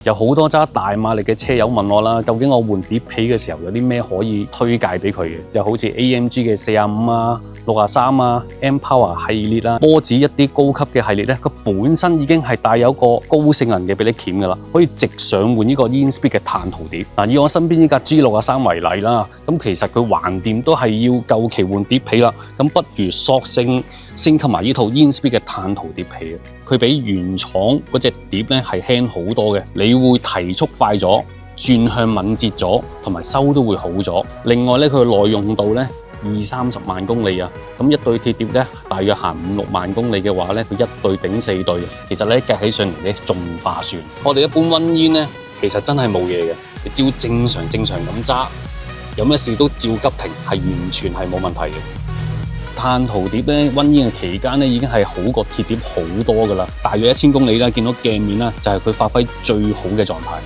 有好多揸大馬力嘅車友問我啦，究竟我換碟皮嘅時候有啲咩可以推介俾佢嘅？又好似 AMG 嘅45啊、63啊、M Power 系列啦，波子一啲高級嘅系列咧，佢本身已經係帶有個高性能嘅俾你鉗噶啦，可以直上換呢個 InSpeed 嘅碳陶碟。以我身邊呢架 G63為例啦，咁其實佢橫掂都係要舊期換碟皮啦，咁不如索性升級埋呢套 InSpeed 嘅碳陶碟皮，佢比原廠嗰隻碟咧係輕好多嘅，你會提速快咗，轉向敏捷咗，同埋收都會好咗。另外咧，佢嘅耐用度咧20-30萬公里啊，咁一對鐵碟咧大約行5-6萬公里嘅話咧，佢一對頂4對，其實咧計起上嚟咧仲划算。我哋一般溫煙咧，其實真係冇嘢嘅，你只要正常咁揸，有咩事都照急停，係完全係冇問題嘅。碳陶碟咧溫煙嘅期間咧已經係好過鐵碟好多噶啦，大約1000公里啦，見到鏡面啦就係佢發揮最好嘅狀態。